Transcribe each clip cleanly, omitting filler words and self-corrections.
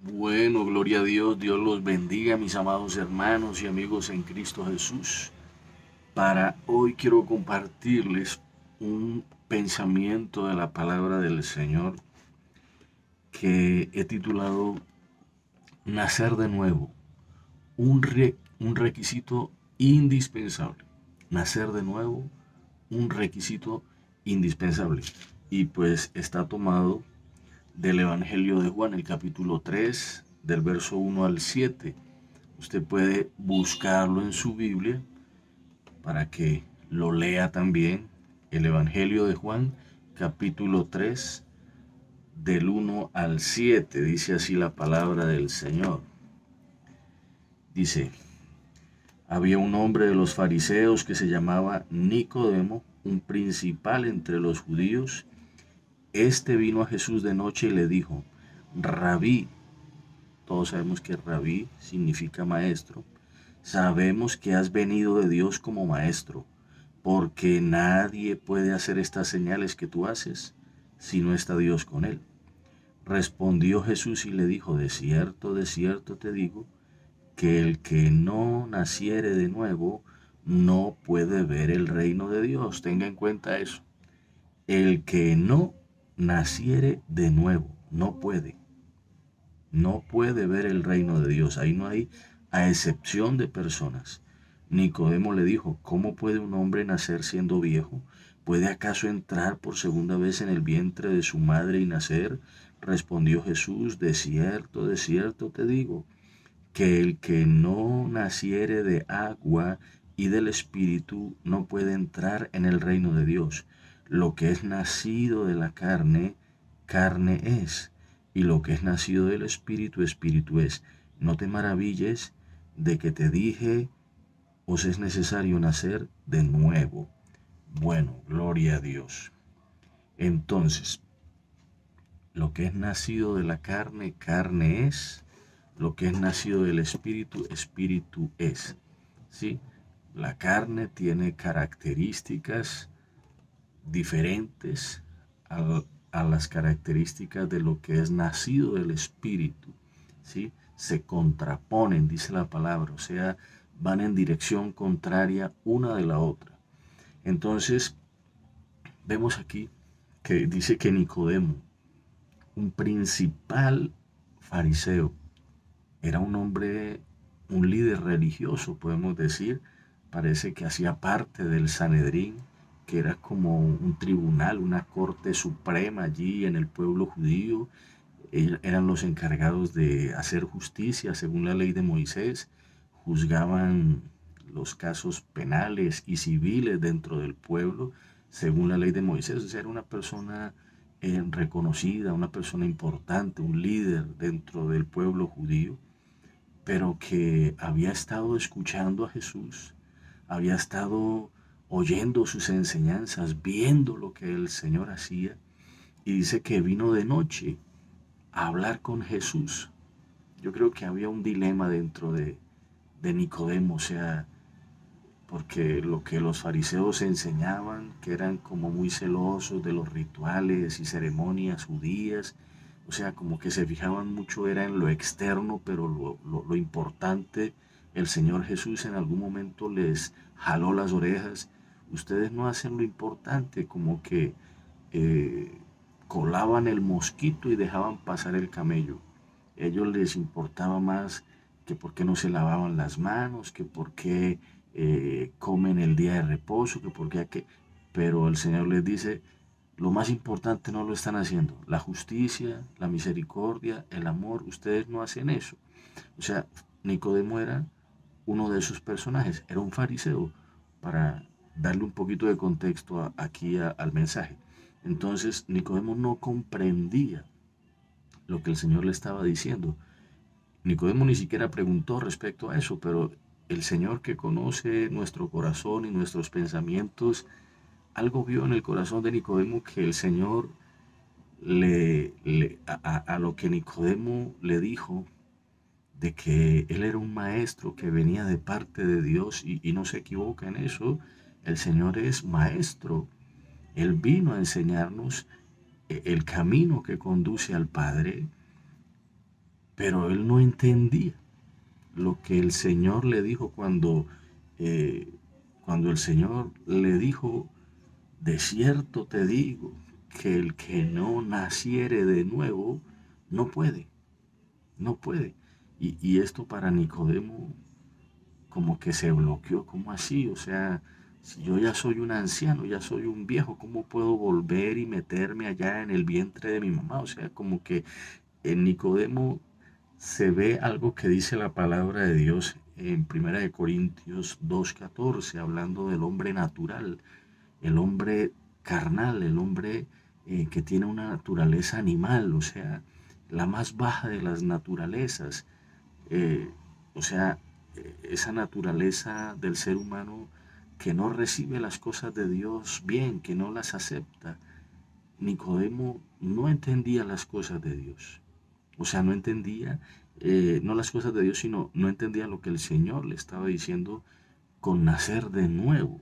Bueno, gloria a Dios, Dios los bendiga, mis amados hermanos y amigos en Cristo Jesús. Para hoy quiero compartirles un pensamiento de la palabra del Señor que he titulado Nacer de nuevo, un requisito indispensable. Nacer de nuevo, un requisito indispensable. Y pues está tomado del Evangelio de Juan, el capítulo 3, del verso 1 al 7. Usted puede buscarlo en su Biblia para que lo lea también. El Evangelio de Juan, capítulo 3, del 1 al 7. Dice así la palabra del Señor. Dice, había un hombre de los fariseos que se llamaba Nicodemo, un principal entre los judíos. Este vino a Jesús de noche y le dijo, Rabí, todos sabemos que rabí significa maestro, sabemos que has venido de Dios como maestro, porque nadie puede hacer estas señales que tú haces si no está Dios con él. Respondió Jesús y le dijo, de cierto te digo, que el que no naciere de nuevo no puede ver el reino de Dios. Tenga en cuenta eso. El que no naciere de nuevo no puede ver el reino de Dios. Ahí no hay a excepción de personas. Nicodemo le dijo, ¿cómo puede un hombre nacer siendo viejo? ¿Puede acaso entrar por segunda vez en el vientre de su madre y nacer? Respondió Jesús, de cierto te digo, que el que no naciere de agua y del Espíritu no puede entrar en el reino de Dios. Lo que es nacido de la carne, carne es, y lo que es nacido del Espíritu, Espíritu es. No te maravilles de que te dije, os es necesario nacer de nuevo. Bueno, gloria a Dios. Entonces, lo que es nacido de la carne, carne es. Lo que es nacido del espíritu, espíritu es. ¿Sí? La carne tiene características diferentes a las características de lo que es nacido del espíritu. ¿Sí? Se contraponen, dice la palabra, o sea, van en dirección contraria una de la otra. Entonces, vemos aquí que dice que Nicodemo, un principal fariseo, era un hombre, un líder religioso, podemos decir. Parece que hacía parte del Sanedrín, que era como un tribunal, una corte suprema allí en el pueblo judío. Eran los encargados de hacer justicia según la ley de Moisés. Juzgaban los casos penales y civiles dentro del pueblo según la ley de Moisés. O sea, era una persona reconocida, una persona importante, un líder dentro del pueblo judío, pero que había estado escuchando a Jesús, había estado oyendo sus enseñanzas, viendo lo que el Señor hacía, y dice que vino de noche a hablar con Jesús. Yo creo que había un dilema dentro de Nicodemo, o sea, porque lo que los fariseos enseñaban, que eran como muy celosos de los rituales y ceremonias judías, o sea, como que se fijaban mucho era en lo externo, pero lo importante, el Señor Jesús en algún momento les jaló las orejas. Ustedes no hacen lo importante, como que eh, colaban el mosquito y dejaban pasar el camello. Ellos les importaba más que por qué no se lavaban las manos, que por qué comen el día de reposo, que por qué. Pero el Señor les dice, lo más importante no lo están haciendo. La justicia, la misericordia, el amor, ustedes no hacen eso. O sea, Nicodemo era uno de esos personajes, era un fariseo, para darle un poquito de contexto aquí al mensaje. Entonces, Nicodemo no comprendía lo que el Señor le estaba diciendo. Nicodemo ni siquiera preguntó respecto a eso, pero el Señor, que conoce nuestro corazón y nuestros pensamientos, algo vio en el corazón de Nicodemo, que el Señor a lo que Nicodemo le dijo, de que él era un maestro que venía de parte de Dios, y no se equivoca en eso. El Señor es maestro. Él vino a enseñarnos el camino que conduce al Padre. pero él no entendía lo que el Señor le dijo eh, cuando el Señor le dijo, de cierto te digo, que el que no naciere de nuevo, no puede, no puede. Y esto para Nicodemo como que se bloqueó, ¿cómo así? O sea, si yo ya soy un anciano, ya soy un viejo, ¿cómo puedo volver y meterme allá en el vientre de mi mamá? O sea, como que en Nicodemo se ve algo que dice la palabra de Dios en 1 Corintios 2:14, hablando del hombre natural, el hombre carnal, el hombre que tiene una naturaleza animal, o sea, la más baja de las naturalezas. eh, o sea, esa naturaleza del ser humano que no recibe las cosas de Dios bien, que no las acepta. Nicodemo no entendía las cosas de Dios. O sea, no entendía, no las cosas de Dios, sino no entendía lo que el Señor le estaba diciendo con nacer de nuevo.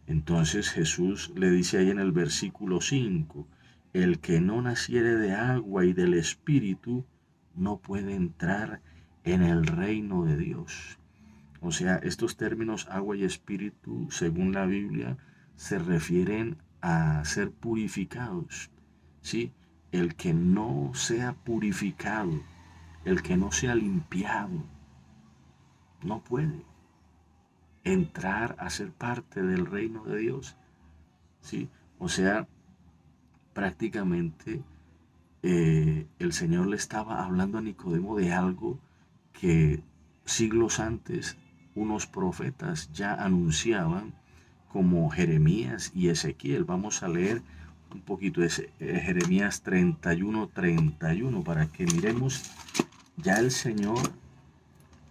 Entonces Jesús le dice ahí en el versículo 5, el que no naciere de agua y del Espíritu no puede entrar en el reino de Dios. O sea, estos términos agua y espíritu, según la Biblia, se refieren a ser purificados. ¿Sí? El que no sea purificado, el que no sea limpiado, no puede entrar a ser parte del reino de Dios. ¿Sí? O sea, prácticamente el Señor le estaba hablando a Nicodemo de algo que siglos antes unos profetas ya anunciaban, como Jeremías y Ezequiel. Vamos a leer un poquito de Jeremías 31:31 para que miremos. Ya el Señor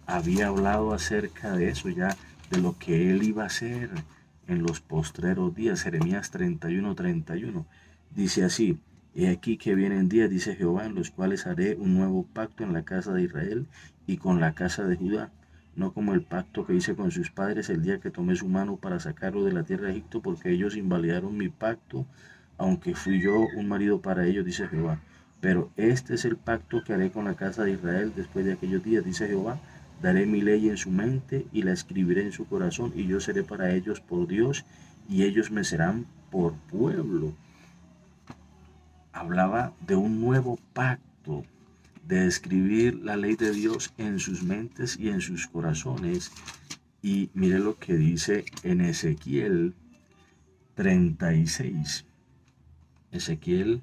había hablado acerca de eso, ya de lo que él iba a hacer en los postreros días. Jeremías 31:31 dice así: he aquí que vienen días, dice Jehová, en los cuales haré un nuevo pacto en la casa de Israel y con la casa de Judá, no como el pacto que hice con sus padres el día que tomé su mano para sacarlo de la tierra de Egipto, porque ellos invalidaron mi pacto, aunque fui yo un marido para ellos, dice Jehová. Pero este es el pacto que haré con la casa de Israel después de aquellos días, dice Jehová. Daré mi ley en su mente y la escribiré en su corazón, y yo seré para ellos por Dios, y ellos me serán por pueblo. Hablaba de un nuevo pacto, de escribir la ley de Dios en sus mentes y en sus corazones. Y mire lo que dice en Ezequiel 36. Ezequiel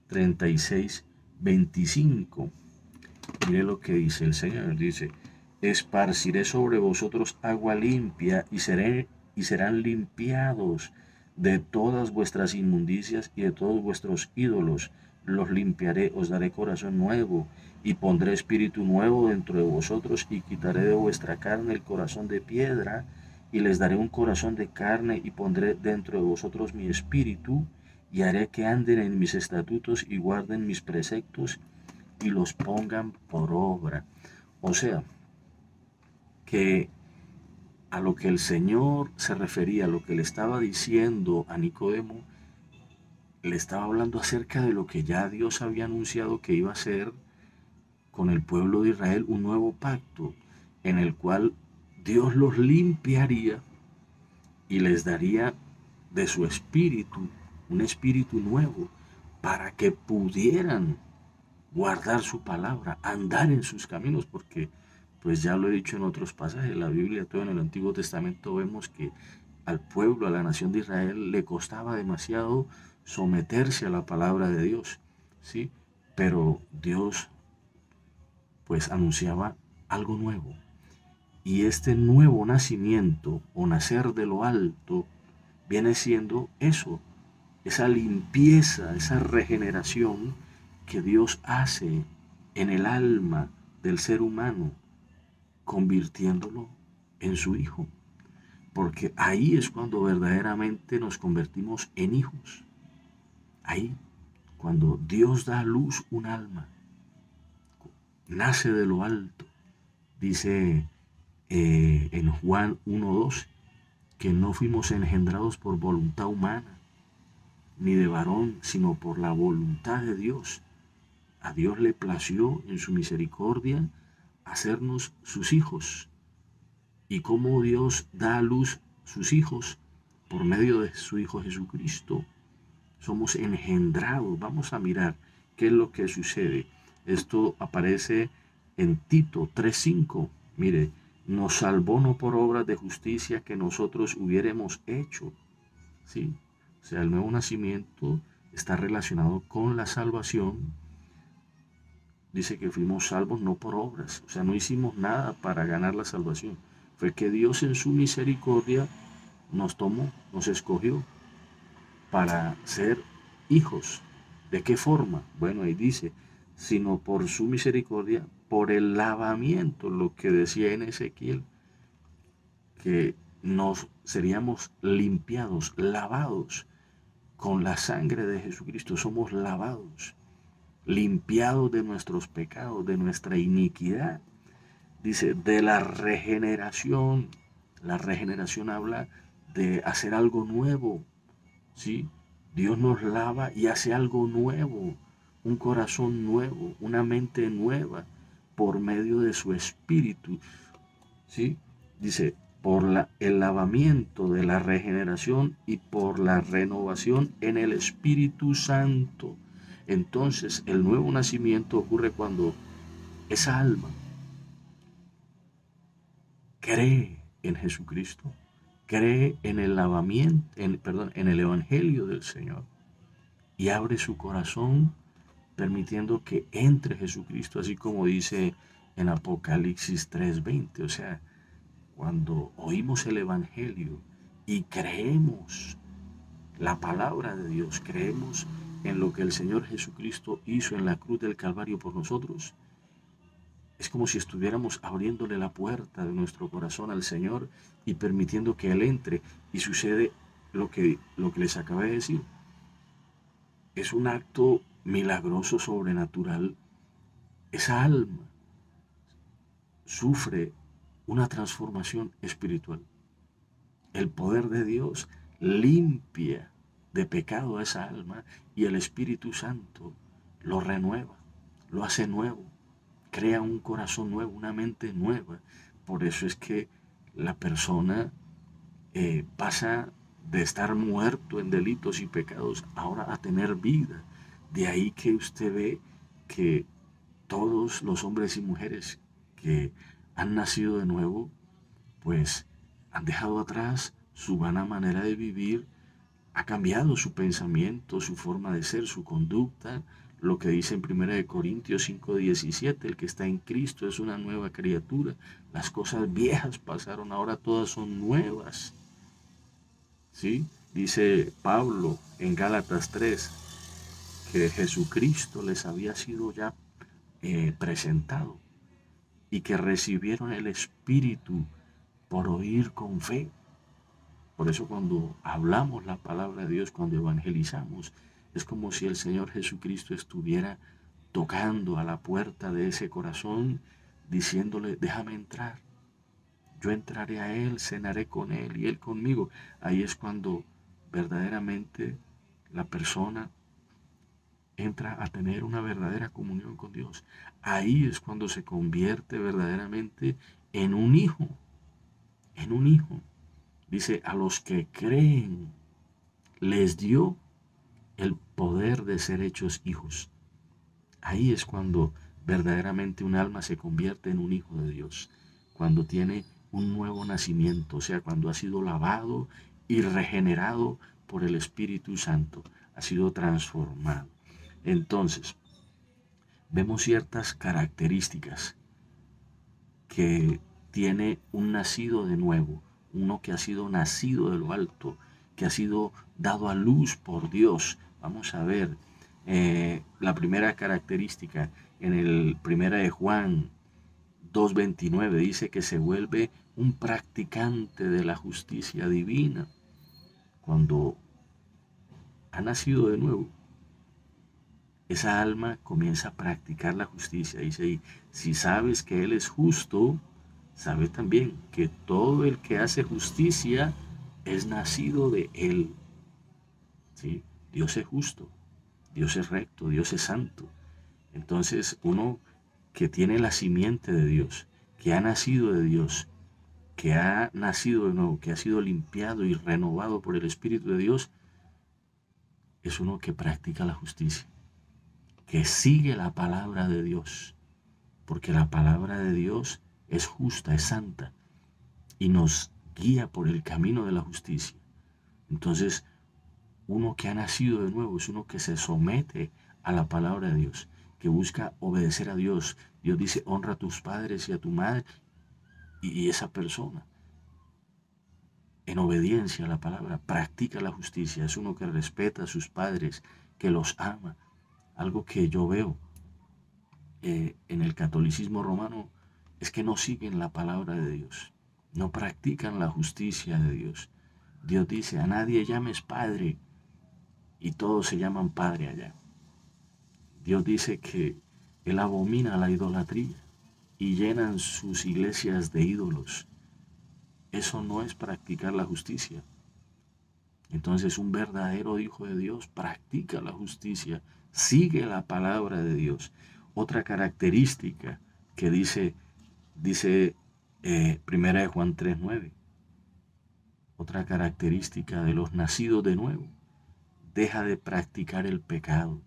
36:25. Mire lo que dice el Señor. Dice: esparciré sobre vosotros agua limpia y serán limpiados de todas vuestras inmundicias y de todos vuestros ídolos. Los limpiaré, os daré corazón nuevo y pondré espíritu nuevo dentro de vosotros, y quitaré de vuestra carne el corazón de piedra y les daré un corazón de carne, y pondré dentro de vosotros mi espíritu, y haré que anden en mis estatutos y guarden mis preceptos y los pongan por obra. O sea, que a lo que el Señor se refería, a lo que le estaba diciendo a Nicodemo, le estaba hablando acerca de lo que ya Dios había anunciado que iba a hacer con el pueblo de Israel, un nuevo pacto en el cual Dios los limpiaría y les daría de su espíritu, un espíritu nuevo, para que pudieran guardar su palabra, andar en sus caminos, porque pues ya lo he dicho en otros pasajes de la Biblia, todo en el Antiguo Testamento vemos que al pueblo, a la nación de Israel, le costaba demasiado someterse a la palabra de Dios, ¿sí? Pero Dios pues anunciaba algo nuevo. Y este nuevo nacimiento o nacer de lo alto viene siendo eso, esa limpieza, esa regeneración que Dios hace en el alma del ser humano, convirtiéndolo en su hijo. Porque ahí es cuando verdaderamente nos convertimos en hijos. Ahí, cuando Dios da a luz un alma, nace de lo alto. Dice en Juan 1:2 que no fuimos engendrados por voluntad humana, ni de varón, sino por la voluntad de Dios. a Dios le plació en su misericordia hacernos sus hijos. Y cómo Dios da a luz sus hijos por medio de su Hijo Jesucristo. Somos engendrados. Vamos a mirar qué es lo que sucede. Esto aparece en Tito 3:5. Mire, nos salvó no por obras de justicia que nosotros hubiéramos hecho. ¿Sí? O sea, el nuevo nacimiento está relacionado con la salvación. Dice que fuimos salvos no por obras. O sea, no hicimos nada para ganar la salvación. Fue que Dios en su misericordia nos tomó, nos escogió para ser hijos. ¿De qué forma? Bueno, ahí dice, sino por su misericordia, por el lavamiento, lo que decía en Ezequiel, que nos seríamos limpiados, lavados con la sangre de Jesucristo. Somos lavados, limpiados de nuestros pecados, de nuestra iniquidad. Dice, de la regeneración. La regeneración habla de hacer algo nuevo, ¿sí? Dios nos lava y hace algo nuevo, un corazón nuevo, una mente nueva, por medio de su Espíritu, ¿sí? Dice, por el lavamiento de la regeneración y por la renovación en el Espíritu Santo. Entonces, el nuevo nacimiento ocurre cuando esa alma cree en Jesucristo, cree en el lavamiento, en el Evangelio del Señor y abre su corazón permitiendo que entre Jesucristo, así como dice en Apocalipsis 3:20. O sea, cuando oímos el Evangelio y creemos la palabra de Dios, creemos en lo que el Señor Jesucristo hizo en la cruz del Calvario por nosotros, es como si estuviéramos abriéndole la puerta de nuestro corazón al Señor y permitiendo que Él entre. Y sucede lo que les acabé de decir. Es un acto milagroso, sobrenatural. Esa alma sufre una transformación espiritual. El poder de Dios limpia de pecado a esa alma y el Espíritu Santo lo renueva, lo hace nuevo. Crea un corazón nuevo, una mente nueva. Por eso es que la persona pasa de estar muerto en delitos y pecados ahora a tener vida. De ahí que usted ve que todos los hombres y mujeres que han nacido de nuevo, pues han dejado atrás su vana manera de vivir, ha cambiado su pensamiento, su forma de ser, su conducta. Lo que dice en 1 Corintios 5:17, el que está en Cristo es una nueva criatura. Las cosas viejas pasaron, ahora todas son nuevas. ¿Sí? Dice Pablo en Gálatas 3 que Jesucristo les había sido ya presentado y que recibieron el Espíritu por oír con fe. Por eso cuando hablamos la palabra de Dios, cuando evangelizamos, es como si el Señor Jesucristo estuviera tocando a la puerta de ese corazón, diciéndole, déjame entrar. Yo entraré a Él, cenaré con Él y Él conmigo. Ahí es cuando verdaderamente la persona entra a tener una verdadera comunión con Dios. Ahí es cuando se convierte verdaderamente en un hijo, en un hijo. Dice, a los que creen les dio el poder de ser hechos hijos. Ahí es cuando verdaderamente un alma se convierte en un hijo de Dios, cuando tiene un nuevo nacimiento, o sea, cuando ha sido lavado y regenerado por el Espíritu Santo, ha sido transformado. Entonces, vemos ciertas características que tiene un nacido de nuevo, uno que ha sido nacido de lo alto, que ha sido dado a luz por Dios. Vamos a ver la primera característica en el 1 de Juan 2:29, dice que se vuelve un practicante de la justicia divina. Cuando ha nacido de nuevo, esa alma comienza a practicar la justicia. Dice, y si sabes que Él es justo, sabe también que todo el que hace justicia es nacido de Él. ¿Sí? Dios es justo, Dios es recto, Dios es santo. Entonces, uno que tiene la simiente de Dios, que ha nacido de Dios, que ha nacido de nuevo, que ha sido limpiado y renovado por el Espíritu de Dios, es uno que practica la justicia, que sigue la palabra de Dios, porque la palabra de Dios es justa, es santa, y nos guía por el camino de la justicia. Entonces, uno que ha nacido de nuevo es uno que se somete a la palabra de Dios, que busca obedecer a Dios. Dios dice, honra a tus padres y a tu madre, y esa persona, en obediencia a la palabra, practica la justicia. Es uno que respeta a sus padres, que los ama. Algo que yo veo en el catolicismo romano es que no siguen la palabra de Dios, no practican la justicia de Dios. Dios dice, a nadie llames padre, y todos se llaman padre allá. Dios dice que Él abomina la idolatría y llenan sus iglesias de ídolos. Eso no es practicar la justicia. Entonces un verdadero hijo de Dios practica la justicia, sigue la palabra de Dios. Otra característica que dice Primera de Juan 3:9, otra característica de los nacidos de nuevo, deja de practicar el pecado.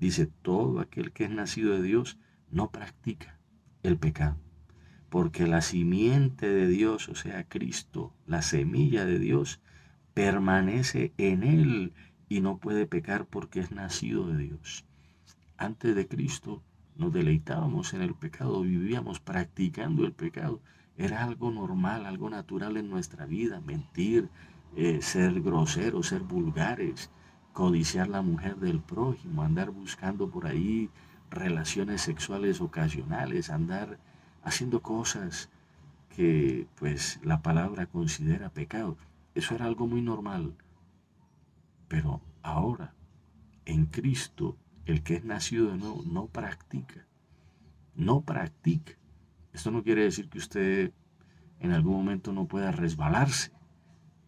Dice, todo aquel que es nacido de Dios no practica el pecado, porque la simiente de Dios, o sea, Cristo, la semilla de Dios, permanece en él y no puede pecar porque es nacido de Dios. Antes de Cristo nos deleitábamos en el pecado, vivíamos practicando el pecado. Era algo normal, algo natural en nuestra vida, mentir, ser groseros, ser vulgares, codiciar la mujer del prójimo, andar buscando por ahí relaciones sexuales ocasionales, andar haciendo cosas que pues la palabra considera pecado. Eso era algo muy normal. Pero ahora, en Cristo, el que es nacido de nuevo no practica. No practica. Esto no quiere decir que usted en algún momento no pueda resbalarse,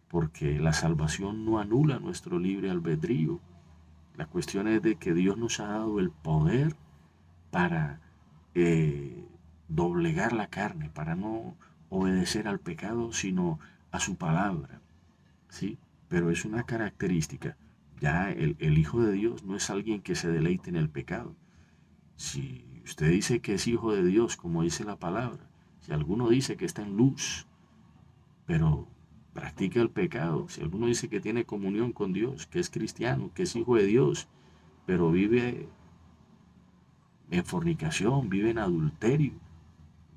porque la salvación no anula nuestro libre albedrío. La cuestión es de que Dios nos ha dado el poder para doblegar la carne, para no obedecer al pecado, sino a su palabra. ¿Sí? Pero es una característica. Ya el Hijo de Dios no es alguien que se deleite en el pecado. Si usted dice que es hijo de Dios, como dice la palabra, si alguno dice que está en luz, pero practica el pecado, si alguno dice que tiene comunión con Dios, que es cristiano, que es hijo de Dios, pero vive en fornicación, vive en adulterio,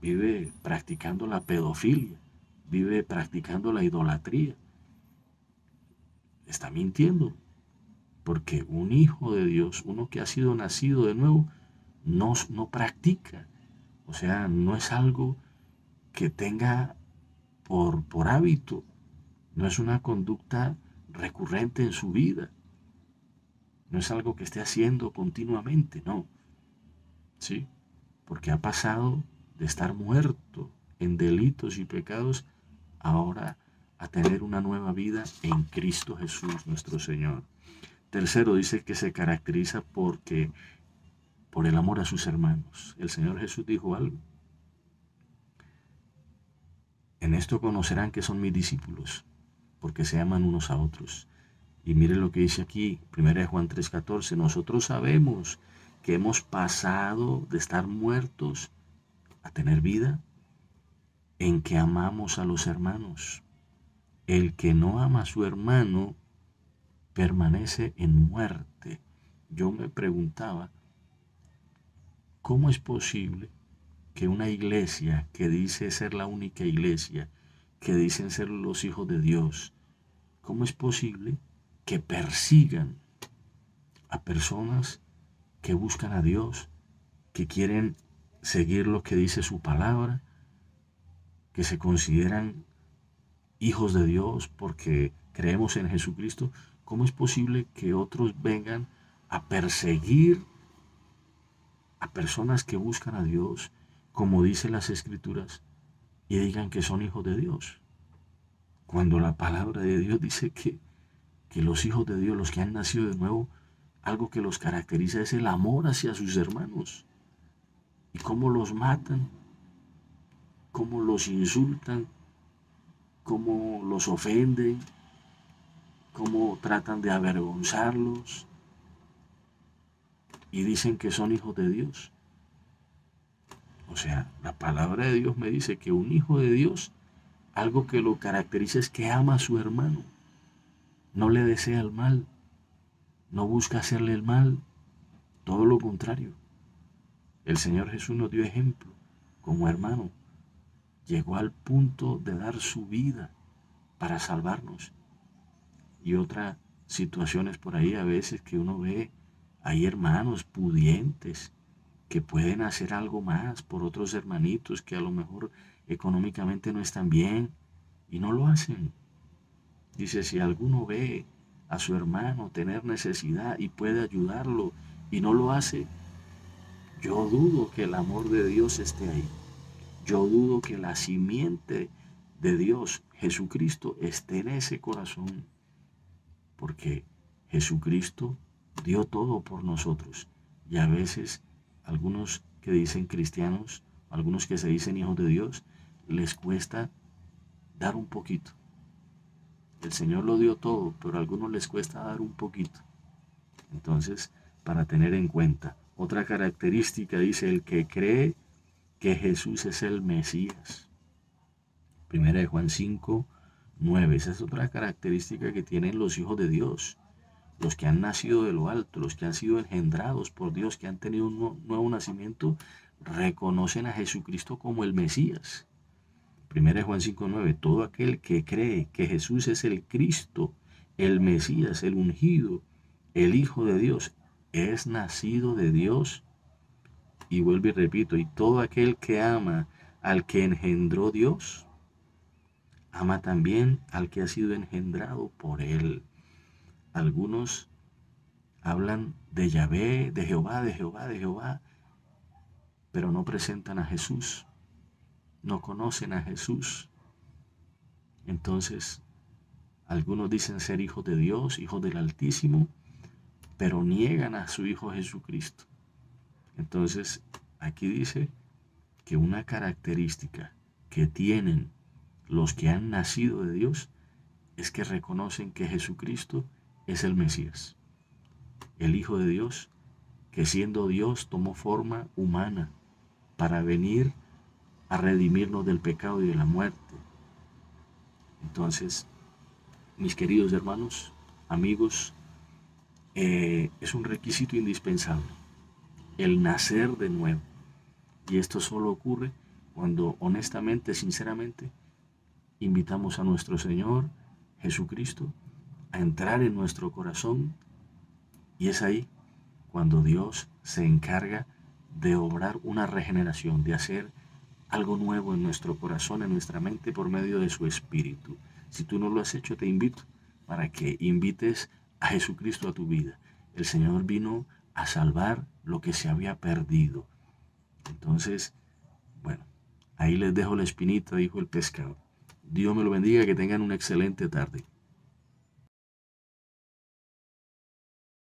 vive practicando la pedofilia, vive practicando la idolatría, está mintiendo. Porque un hijo de Dios, uno que ha sido nacido de nuevo, no practica. O sea, no es algo que tenga por hábito. No es una conducta recurrente en su vida. No es algo que esté haciendo continuamente, no. ¿Sí? Porque ha pasado de estar muerto en delitos y pecados ahora a tener una nueva vida en Cristo Jesús nuestro Señor. Tercero, dice que se caracteriza por el amor a sus hermanos. El Señor Jesús dijo algo. En esto conocerán que son mis discípulos, porque se aman unos a otros. Y mire lo que dice aquí, 1 Juan 3:14, nosotros sabemos que hemos pasado de estar muertos a tener vida, en que amamos a los hermanos. El que no ama a su hermano permanece en muerte. Yo me preguntaba, ¿cómo es posible que una iglesia que dice ser la única iglesia, que dicen ser los hijos de Dios, cómo es posible que persigan a personas que buscan a Dios, que quieren seguir lo que dice su palabra, que se consideran hijos de Dios porque creemos en Jesucristo? ¿Cómo es posible que otros vengan a perseguir a personas que buscan a Dios, como dicen las Escrituras, y digan que son hijos de Dios? Cuando la palabra de Dios dice que los hijos de Dios, los que han nacido de nuevo, algo que los caracteriza es el amor hacia sus hermanos. Y cómo los matan, cómo los insultan, cómo los ofenden, cómo tratan de avergonzarlos y dicen que son hijos de Dios. O sea, la palabra de Dios me dice que un hijo de Dios, algo que lo caracteriza es que ama a su hermano, no le desea el mal, no busca hacerle el mal, todo lo contrario. El Señor Jesús nos dio ejemplo como hermano. Llegó al punto de dar su vida para salvarnos. Y otras situaciones por ahí a veces que uno ve, hay hermanos pudientes que pueden hacer algo más por otros hermanitos que a lo mejor económicamente no están bien y no lo hacen. Dice, si alguno ve a su hermano tener necesidad y puede ayudarlo y no lo hace, yo dudo que el amor de Dios esté ahí. Yo dudo que la simiente de Dios, Jesucristo, esté en ese corazón. Porque Jesucristo dio todo por nosotros. Y a veces algunos que dicen cristianos, algunos que se dicen hijos de Dios, les cuesta dar un poquito. El Señor lo dio todo, pero a algunos les cuesta dar un poquito. Entonces, para tener en cuenta, otra característica dice el que cree que Jesús es el Mesías. Primera de Juan 5, 9. Esa es otra característica que tienen los hijos de Dios. Los que han nacido de lo alto, los que han sido engendrados por Dios, que han tenido un nuevo nacimiento, reconocen a Jesucristo como el Mesías. Primera de Juan 5, 9. Todo aquel que cree que Jesús es el Cristo, el Mesías, el ungido, el Hijo de Dios, es nacido de Dios. Y vuelvo y repito, y todo aquel que ama al que engendró Dios, ama también al que ha sido engendrado por él. Algunos hablan de Yahvé, de Jehová, de Jehová, de Jehová, pero no presentan a Jesús, no conocen a Jesús. Entonces, algunos dicen ser hijos de Dios, hijos del Altísimo, pero niegan a su Hijo Jesucristo. Entonces, aquí dice que una característica que tienen los que han nacido de Dios es que reconocen que Jesucristo es el Mesías, el Hijo de Dios, que siendo Dios tomó forma humana para venir a redimirnos del pecado y de la muerte. Entonces, mis queridos hermanos, amigos, es un requisito indispensable el nacer de nuevo. Y esto solo ocurre cuando honestamente, sinceramente, invitamos a nuestro Señor Jesucristo a entrar en nuestro corazón, y es ahí cuando Dios se encarga de obrar una regeneración, de hacer algo nuevo en nuestro corazón, en nuestra mente, por medio de su Espíritu. Si tú no lo has hecho, te invito para que invites a Jesucristo a tu vida. El Señor vino a salvar lo que se había perdido. Entonces, bueno, ahí les dejo la espinita, dijo el pescador. Dios me lo bendiga, que tengan una excelente tarde.